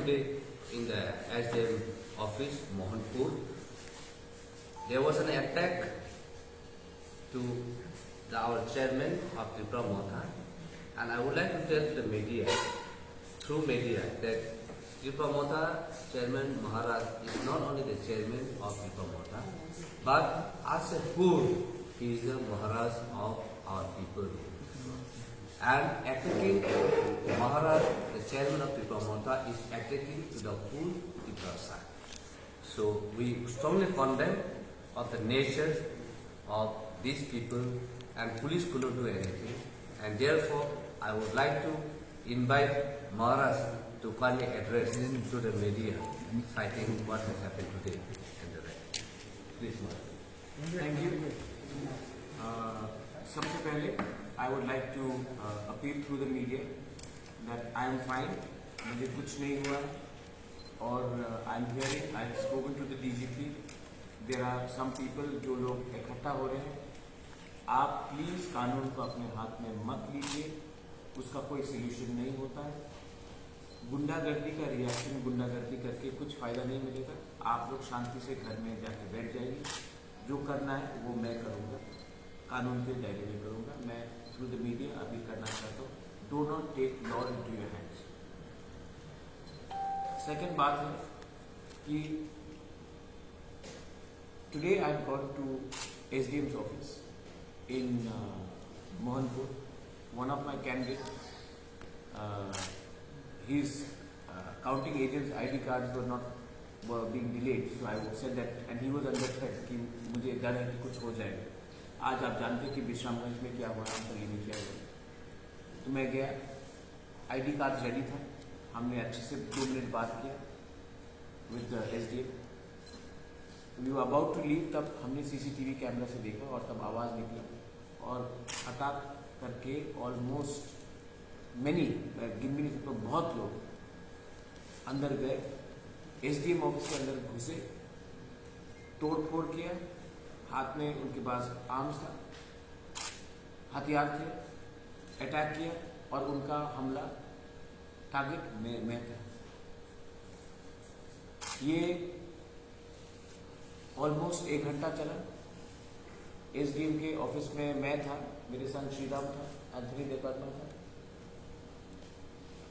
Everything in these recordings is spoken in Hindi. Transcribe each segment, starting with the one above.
today in the SDM office, Mohanpur. There was an attack to our chairman of Tripura Motha, and I would like to tell to the media, through media, that Tripura Motha Chairman Maharaj is not only the chairman of Tripura Motha, but as a whole, he is the Maharaj of our people. And attacking Maharaj, the chairman of Tripura Motha, is attacking to the whole Tripura side. So we strongly condemn of the nature of these people, and police couldn't do anything. And therefore, I would like to invite Maharaj to kindly address to the media, citing what has happened today in the rest. Please, Maharaj. Thank you. सबसे पहले I would like to appeal through the media that I am fine, मुझे कुछ नहीं हुआ और I am hearing, I have spoken to the DGP. There are some people जो लोग इकट्ठा हो रहे हैं, आप प्लीज कानून को अपने हाथ में मत लीजिए, उसका कोई सोल्यूशन नहीं होता है। गुंडागर्दी का रिएक्शन गुंडागर्दी करके कुछ फायदा नहीं मिलेगा। आप लोग शांति से घर में जाके बैठ जाइए, जो करना है वो मैं करूँगा, कानून के दायरे में करूँगा। मैं थ्रू द मीडिया अभी करना चाहता हूँ, do not take law into your hands. Second बात है कि today I have gone to SDM's office in Mohanpur. One of my candidates, his counting agents' ID cards were being delayed, so I said that, and he was under threat कि मुझे डर है कि कुछ हो जाएगा। आज आप जानते हैं कि विश्रामगंज में क्या हुआ, अंतरली में क्या हुआ। तो मैं गया, ID कार्ड रेडी था, हमने अच्छे से 2 मिनट बात किया with the SDM। We were about to leave, तब हमने CCTV कैमरा से देखा और तब आवाज़ निकला और हटाक करके ऑलमोस्ट मैनी गिन भी नहीं सकता, बहुत लोग अंदर गए, SDM ऑफिस के अंदर घुसे, तोड़ फोड़ किया, हाथ में उनके पास आर्म्स था, हथियार थे, अटैक किया और उनका हमला टारगेट में था। ये ऑलमोस्ट 1 घंटा चला। SDM के ऑफिस में मैं था, मेरे संग श्रीराम था, एंथनी देववर्मा था,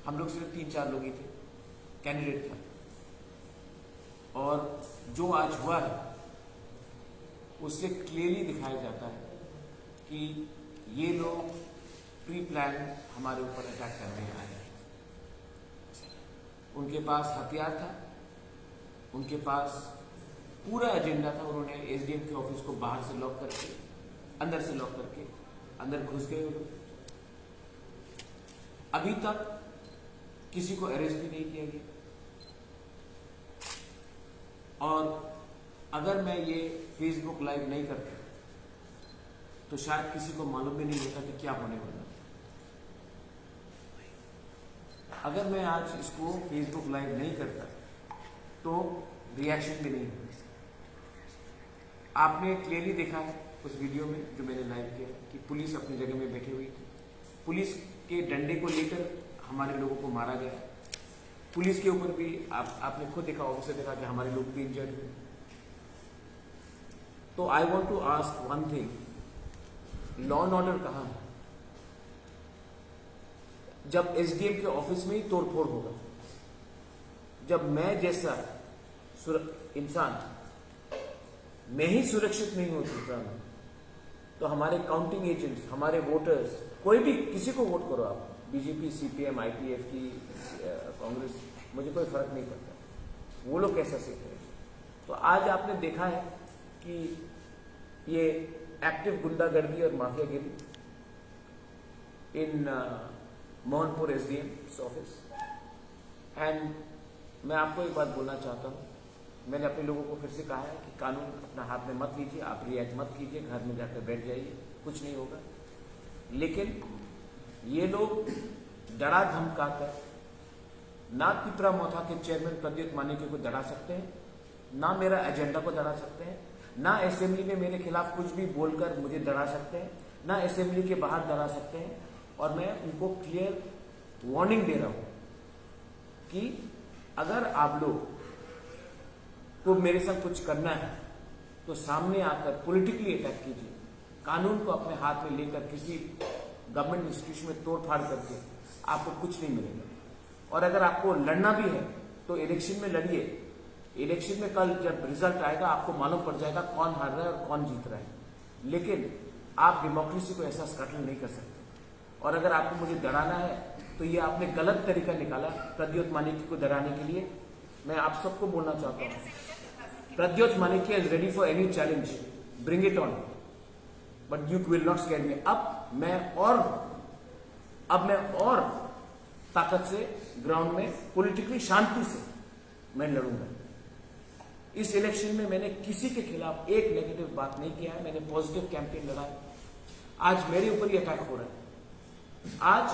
हम लोग सिर्फ 3-4 लोग ही थे, कैंडिडेट था। और जो आज हुआ है उससे क्लियरली दिखाया जाता है कि ये लोग प्री प्लान हमारे ऊपर अटैक करने आए हैं। उनके पास हथियार था, उनके पास पूरा एजेंडा था। उन्होंने SDM के ऑफिस को बाहर से लॉक करके, अंदर से लॉक करके अंदर घुस गए। अभी तक किसी को अरेस्ट भी नहीं किया गया। और अगर मैं ये फेसबुक लाइव नहीं करता तो शायद किसी को मालूम भी नहीं होता कि क्या होने वाला। अगर मैं आज इसको फेसबुक लाइव नहीं करता तो रिएक्शन भी नहीं होती। आपने क्लियरली देखा है उस वीडियो में जो मैंने लाइव किया कि पुलिस अपनी जगह में बैठी हुई थी, पुलिस के डंडे को लेकर हमारे लोगों को मारा गया। पुलिस के ऊपर भी आपने खुद देखा, ऑफिसर देखा कि हमारे लोग भी इंजर्ड हुए। तो I want to ask one thing, law and order कहाँ है? जब SDM के ऑफिस में ही तोड़फोड़ होगा, जब मैं जैसा इंसान मैं ही सुरक्षित नहीं होती, तो हमारे काउंटिंग एजेंट्स, हमारे वोटर्स, कोई भी किसी को वोट करो आप, BJP, CPM, ITF की, कांग्रेस, मुझे कोई फर्क नहीं पड़ता, वो लोग कैसा सीख रहे हैं। तो आज आपने देखा है कि ये एक्टिव गुंडागर्दी और माफियागिरी इन मोहनपुर SDM ऑफिस। एंड मैं आपको एक बात बोलना चाहता हूँ, मैंने अपने लोगों को फिर से कहा है कि कानून अपना हाथ में मत लीजिए, आप रिएक्ट मत कीजिए, घर में जाकर बैठ जाइए, कुछ नहीं होगा। लेकिन ये लोग डरा धमका कर ना त्रिपुरा मोथा के चेयरमैन प्रद्युत मानिक्य को डरा सकते हैं, ना मेरा एजेंडा को डरा सकते हैं, ना असेंबली में मेरे खिलाफ कुछ भी बोलकर मुझे डरा सकते हैं, ना असेंबली के बाहर डरा सकते हैं। और मैं उनको क्लियर वार्निंग दे रहा हूं कि अगर आप लोग को मेरे साथ कुछ करना है तो सामने आकर पॉलिटिकली अटैक कीजिए, कानून को अपने हाथ में लेकर किसी गवर्नमेंट इंस्टीट्यूशन में तोड़फाड़ करके आपको कुछ नहीं मिलेगा। और अगर आपको लड़ना भी है तो इलेक्शन में लड़िए। इलेक्शन में कल जब रिजल्ट आएगा आपको मालूम पड़ जाएगा कौन हार रहा है और कौन जीत रहा है। लेकिन आप डेमोक्रेसी को ऐसा स्कटल नहीं कर सकते। और अगर आपको मुझे डराना है तो ये आपने गलत तरीका निकाला प्रद्योत मानिकी को डराने के लिए। मैं आप सबको बोलना चाहता हूं, Pradyot Manikya is ready for any challenge, bring it on, but you will not scare me. अब मैं और ताकत से ग्राउंड में पॉलिटिकली शांति से मैं लड़ूंगा। इस इलेक्शन में मैंने किसी के खिलाफ एक नेगेटिव बात नहीं किया है, मैंने पॉजिटिव कैंपेन लड़ा है। आज मेरे ऊपर ही अटैक हो रहा है। आज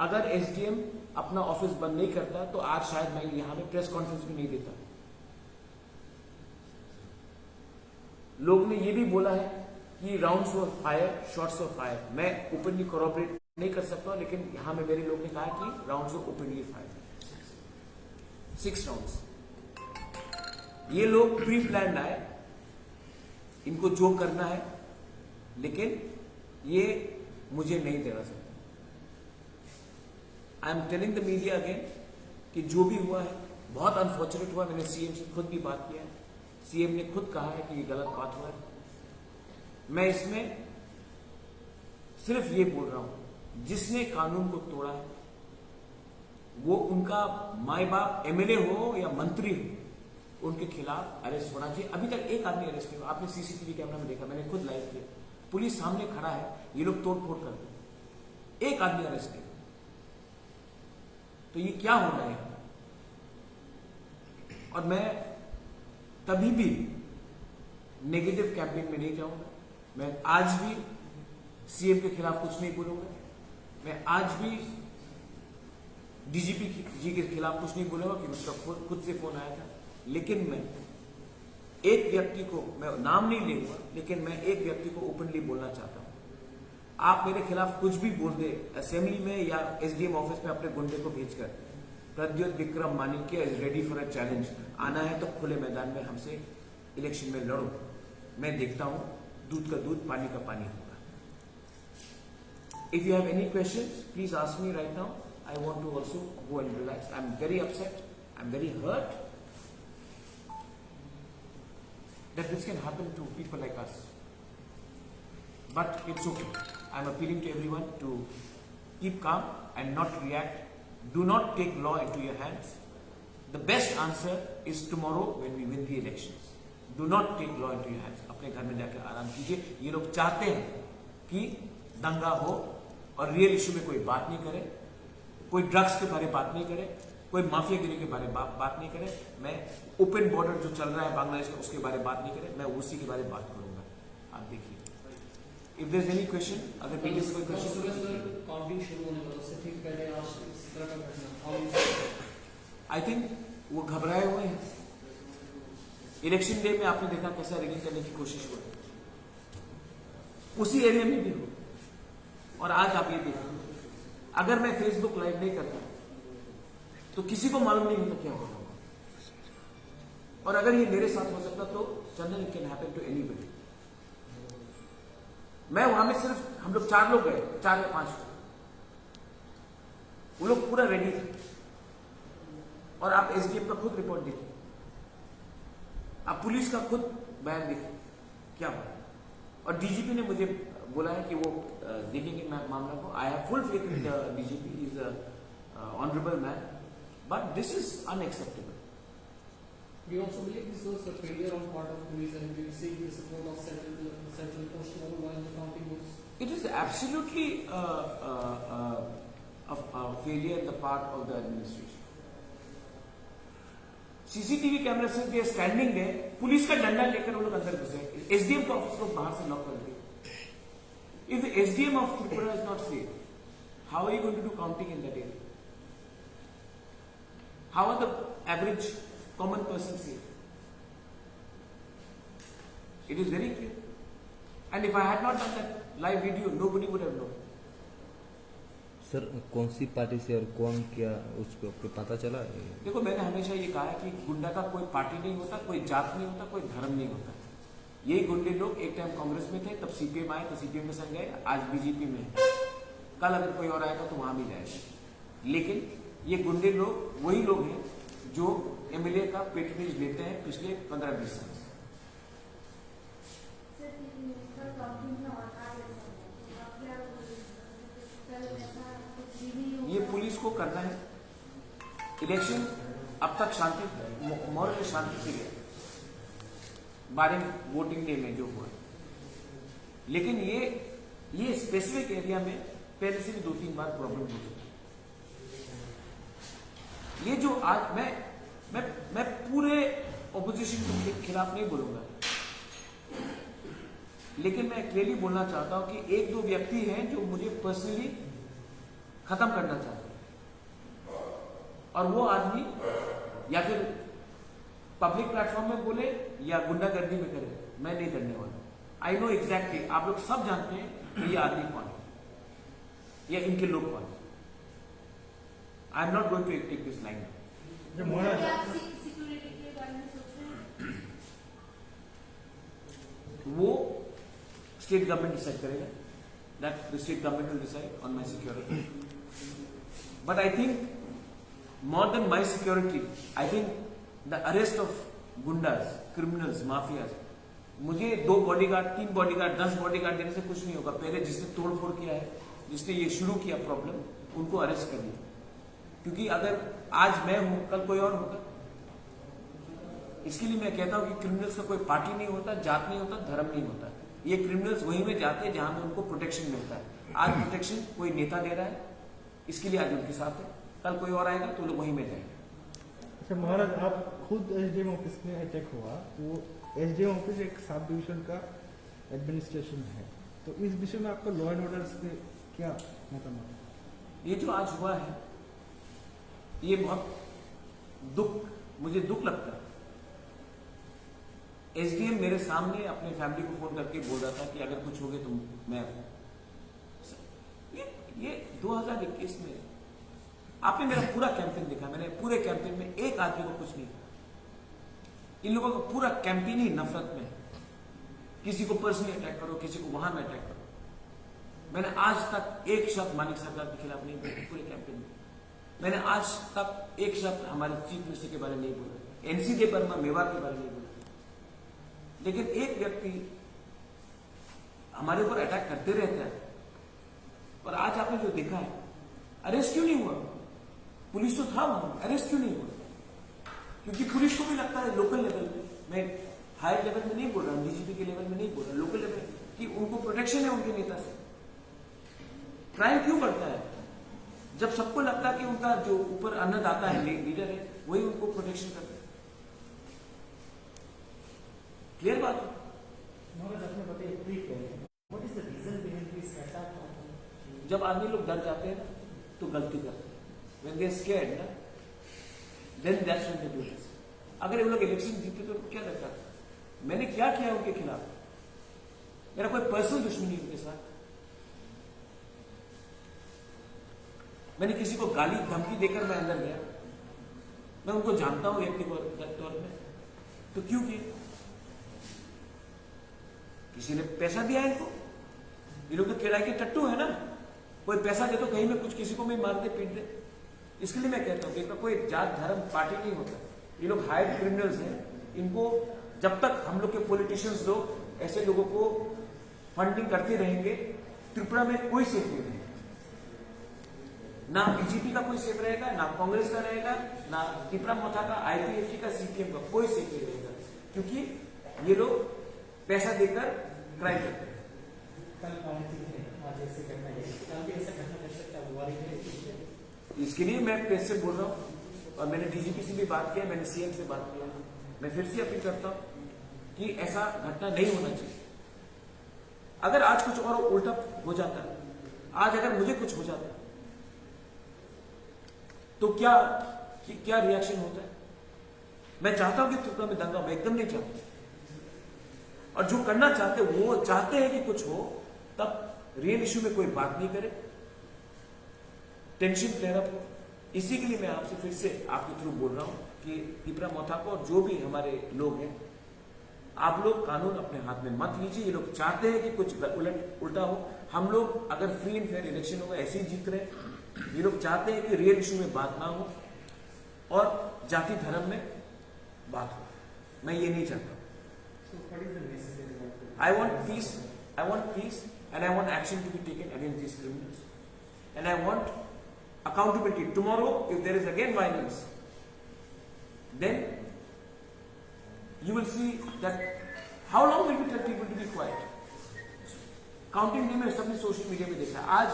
अगर एसडीएम अपना ऑफिस बंद नहीं करता तो आज शायद मैं यहां पे प्रेस कॉन्फ्रेंस भी नहीं देता। लोग ने यह भी बोला है कि rounds of fire, shots of fire. मैं ओपनली कोऑपरेट नहीं कर सकता, लेकिन यहां में मेरे लोग ने कहा कि rounds of openly fire, 6 rounds. ये लोग प्री प्लान आए, इनको जो करना है, लेकिन ये मुझे नहीं दे सकते। I am telling the media again कि जो भी हुआ है बहुत अनफॉर्चुनेट हुआ। मैंने सीएम से खुद भी बात किया है, सीएम ने खुद कहा है कि ये गलत बात हुआ है। मैं इसमें सिर्फ ये बोल रहा हूं, जिसने कानून को तोड़ा है वो उनका माई बाप एमएलए हो या मंत्री हो, उनके खिलाफ अरेस्ट होना चाहिए। अभी तक एक आदमी अरेस्ट नहीं हुआ। आपने सीसीटीवी कैमरा में देखा, मैंने खुद लाइव किया, पुलिस सामने खड़ा है, ये लोग तोड़फोड़ कर रहे, एक आदमी अरेस्ट नहीं। तो ये क्या हो रहा है? और मैं कभी भी नेगेटिव कैंपेन में नहीं जाऊंगा। मैं आज भी सीएम के खिलाफ कुछ नहीं बोलूंगा। मैं आज भी डीजीपी जी के खिलाफ कुछ नहीं बोलूंगा कि उसका खुद से फोन आया था। लेकिन मैं एक व्यक्ति को, मैं नाम नहीं लेऊंगा, लेकिन मैं एक व्यक्ति को ओपनली बोलना चाहता हूं। आप मेरे खिलाफ कुछ भी बोल दे असेंबली में या एसडीएम ऑफिस में अपने गुंडे को भेजकर, Pradyot Vikram Manikya is ready for a challenge. आना है तो खुले मैदान में हमसे इलेक्शन में लड़ो। मैं देखता हूं दूध का दूध, पानी का पानी होगा। If you have any questions please ask me right now. I want to also go and relax. I am very upset, I am very hurt that this can happen to people like us. But it's okay. I'm appealing to everyone to keep calm and not react. Do not take law into your hands. The best answer is tomorrow when we win the elections. Do not take law into your hands. अपने घर में जाकर आराम कीजिए। ये लोग चाहते हैं कि दंगा हो और रियल इशू में कोई बात नहीं करे, कोई ड्रग्स के बारे में बात नहीं करे, कोई माफियागिरी के बारे में बात नहीं करे। मैं ओपन बॉर्डर जो चल रहा है बांग्लादेश में उसके बारे में बात नहीं करे, मैं उसी के बारे में बात करूंगा। आप देखिए, if there is any question, अगर पीछे से कोई क्वेश्चन, काउंटिंग शुरू होने वाला उससे ठीक पहले आज इस तरह का घटना, आई थिंक वो घबराए हुए हैं। इलेक्शन डे में आपने देखा कैसा रिगिंग करने की कोशिश हुई, उसी एरिया में भी हो। और आज आप ये देखिए, अगर मैं फेसबुक लाइव नहीं करता तो किसी को मालूम नहीं होता क्या हो रहा होगा। और अगर ये मेरे साथ हो सकता तो Chandan, it can happen to anybody. मैं वहां में सिर्फ हम लोग 4 लोग गए, 4 या 5, वो लोग पूरा रेडी थे। और आप एसडीएम का खुद रिपोर्ट देखिए, आप पुलिस का खुद बयान देखिए क्या हुआ। और डीजीपी ने मुझे बोला है कि वो देखेंगे मामला को। I have full faith in DGP, is honourable man, but this is unacceptable. we also believe this was a failure on part of police and we seek the support of central post while the counting was. It is absolutely a failure on the part of the administration. CCTV camera से they are standing there, police का डंडा लेकर वो लोग अंदर घुसे, एसडीएम का ऑफिस को बाहर से लॉक कर दिया। If the SDM of Tripura is not safe, how are you going to do counting in that area? How are the average common person safe? It is very clear. And if I had not done that live video, nobody would have known. Sir कौन सी पार्टी से और कौन क्या उसको आपको पता चला? देखो, मैंने हमेशा ये कहा है कि गुंडा का कोई पार्टी नहीं होता, कोई जात नहीं होता, कोई धर्म नहीं होता। यही गुंडे लोग एक टाइम कांग्रेस में थे, तब सीपीएम आए तो सीपीएम में संग गए, आज बीजेपी में है। कल अगर कोई और आएगा तो वहां भी जाएगा। लेकिन ये गुंडे लोग वही लोग हैं जो एमएलए का पेट्रोनेज लेते हैं पिछले 15-20 साल से। ये पुलिस को करना है। इलेक्शन अब तक शांति, मॉरल शांति से गया, बारे वोटिंग डे में जो हुआ। लेकिन ये स्पेसिफिक एरिया में पहले से भी 2-3 बार प्रॉब्लम हो चुकी। ये जो आज मैं पूरे ऑपोजिशन के खिलाफ नहीं बोलूंगा, लेकिन मैं क्लियरली बोलना चाहता हूं कि 1-2 व्यक्ति हैं जो मुझे पर्सनली खत्म करना चाहते हैं, और वो आदमी या फिर पब्लिक प्लेटफॉर्म में बोले या गुंडागर्दी में करे, मैं नहीं करने वाला। आई नो एग्जैक्टली, आप लोग सब जानते हैं कि ये आदमी कौन है या इनके लोग कौन है। I am not going to take this line. वो स्टेट गवर्नमेंट डिसाइड करेगा, that the state government will decide on my security. But I think more than my security, I think the arrest of goondas, criminals, mafias, मुझे 2 बॉडीगार्ड, 3 बॉडीगार्ड, 10 बॉडीगार्ड देने से कुछ नहीं होगा। पहले जिसने तोड़फोड़ किया है, जिसने ये शुरू किया प्रॉब्लम, उनको अरेस्ट कर लिया। क्योंकि अगर आज मैं हूं, कल कोई और होगा। इसके लिए मैं कहता हूं कि क्रिमिनल्स का कोई पार्टी नहीं होता, जात नहीं होता, धर्म नहीं होता। ये क्रिमिनल्स वहीं में जाते हैं जहां में उनको प्रोटेक्शन मिलता है। आज प्रोटेक्शन कोई नेता दे रहा है, इसके लिए आज उनके साथ है। कल कोई और आएगा तो लोग वहीं में जाएंगे। अच्छा महाराज, आप खुद एसडीएम ऑफिस में अटैक हुआ, तो एसडीएम ऑफिस एक सब डिवीजन का एडमिनिस्ट्रेशन है, तो इस विषय में आपका लॉ एंड ऑर्डर से क्या मतामत है? ये जो आज हुआ है, ये बहुत मुझे दुख लगता है। एसडीएम मेरे सामने अपने फैमिली को फोन करके बोल रहा था कि अगर कुछ हो गया तो मैं, ये 2021 में आपने मेरा पूरा कैंपेन देखा। मैंने पूरे कैंपेन में एक आदमी को कुछ नहीं कहा। इन लोगों का पूरा कैंपेन ही नफरत में है। किसी को पर्सनली अटैक करो, किसी को वहां में अटैक करो। मैंने आज तक एक शब्द मानिक सरकार के खिलाफ नहीं बोला पूरे कैंपेन में। मैंने आज तक एक शब्द हमारे चीफ मिनिस्टर के बारे में नहीं बोला, एनसी वर्मा मेवाड़ के बारे में नहीं बोला। लेकिन एक व्यक्ति हमारे ऊपर अटैक करते रहता है। और आज आपने जो देखा है, अरेस्ट क्यों नहीं हुआ? पुलिस तो था वहां, अरेस्ट क्यों नहीं हुआ? क्योंकि पुलिस को भी लगता है लोकल लेवल पे, मैं हायर लेवल में नहीं बोल रहा हूं, डीजीपी के लेवल में नहीं बोल रहा, लोकल लेवल कि उनको प्रोटेक्शन है उनके नेता से। क्राइम क्यों बढ़ता है? जब सबको लगता है कि उनका जो ऊपर अन्नदाता है, लीडर है, वही उनको प्रोटेक्शन करता है। क्लियर बात है? जब आदमी लोग डर जाते हैं तो गलती करते हैं। When they are scared, ना, then that's when they do this. अगर वो लोग इलेक्शन जीते तो क्या लगता है? मैंने क्या किया उनके खिलाफ? मेरा कोई पर्सनल दुश्मनी उनके साथ। मैंने किसी को गाली धमकी देकर मैं अंदर गया, मैं उनको जानता हूं व्यक्तिगत तौर में, तो क्यों किया? किसी ने पैसा दिया इनको? ये लोग तो किराए के टट्टू है ना, कोई पैसा दे तो कहीं में कुछ किसी को भी मार दे, पीट दे। इसके लिए मैं कहता हूं कि कोई जात धर्म पार्टी नहीं होता। ये लोग हायर क्रिमिनल्स हैं। इनको जब तक हम लोग के पॉलिटिशियंस लोग ऐसे लोगों को फंडिंग करते रहेंगे, त्रिपुरा में कोई सेफ नहीं रहेगा। ना बीजेपी का कोई सेफ रहेगा, ना कांग्रेस का रहेगा, ना त्रिपुरा मोथा का, आईपीएफटी का, सीपीएम का कोई सेफ नहीं रहेगा। क्योंकि ये लोग पैसा देकर क्राइम करते हैं। इसके लिए मैं प्रेस से बोल रहा हूं, और मैंने डीजीपी से भी बात किया, मैंने सीएम से बात किया। मैं फिर से अपील करता हूं कि ऐसा घटना नहीं होना चाहिए। अगर आज कुछ और उल्टा हो जाता, आज अगर मुझे कुछ हो जाता तो क्या रिएक्शन होता है? मैं चाहता हूं कि त्रिपुरा में दंगा हो, मैं एकदम नहीं चाहता। और जो करना चाहते वो चाहते हैं कि कुछ हो, तब रियल इश्यू में कोई बात नहीं करे, टेंशन फ्लेयर अप हो। इसी के लिए मैं आपसे फिर से आपके थ्रू बोल रहा हूं कि पिपरा मोथा को और जो भी हमारे लोग हैं, आप लोग कानून अपने हाथ में मत लीजिए। ये लोग चाहते हैं कि कुछ उल्टा हो। हम लोग अगर फ्री एंड फेयर इलेक्शन होगा ऐसे ही जीत रहे। ये लोग चाहते हैं कि रियल इशू में बात ना हो और जाति धर्म में बात हो। मैं ये नहीं चाहता। I want peace and I want action to be taken against these criminals. And I want accountability. Tomorrow, if there is again violence, then you will see that how long will we tell people to be quiet? Counting day में सबने सोशल मीडिया में देखा। आज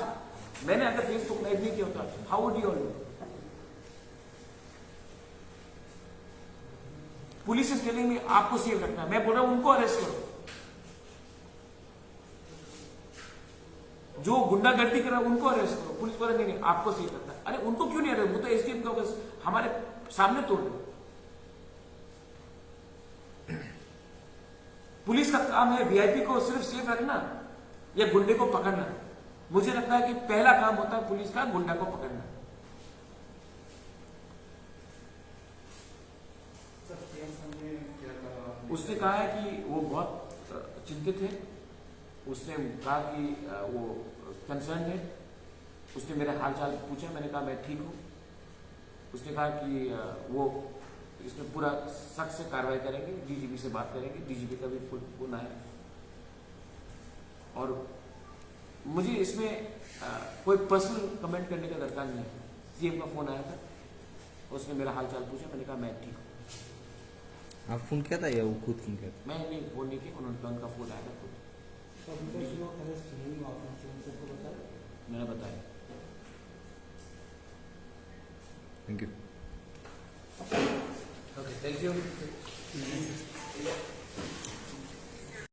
मैंने अगर फेसबुक लाइव नहीं किया होता, how would you all know? Police is telling me आपको सेफ रखना है। मैं बोल रहा हूं उनको अरेस्ट करो। जो गुंडागर्दी कर रहा है उनको अरेस्ट करो। पुलिस बोल रहा नहीं आपको सेफ रखना है। अरे उनको क्यों नहीं अरेस्ट? वो तो एसडीएम का ऑफिस हमारे सामने तोड़ रहे। पुलिस का काम है वीआईपी को सिर्फ सेफ रखना या गुंडे को पकड़ना। मुझे लगता है कि पहला काम होता है पुलिस का गुंडा को पकड़ना। उसने कहा है कि वो बहुत चिंतित है। उसने कहा कि वो कंसर्न है। उसने मेरा हालचाल पूछा, मैंने कहा मैं ठीक हूं। उसने कहा कि वो इसमें पूरा सख्त से कार्रवाई करेंगे, डीजीपी से बात करेंगे। डीजीपी का भी फोन आया और मुझे इसमें कोई पर्सनल कमेंट करने का दरकार नहीं है। सीएम का फोन आया था, उसने मेरा हालचाल पूछा, मैंने कहा मैं ठीक हूँ। आप फोन किया था या वो खुद फोन किया था? मैं नहीं फोन नहीं किया, उन्होंने उनका फोन आया था खुद। मैंने बताया। Thank you. Okay, thank you.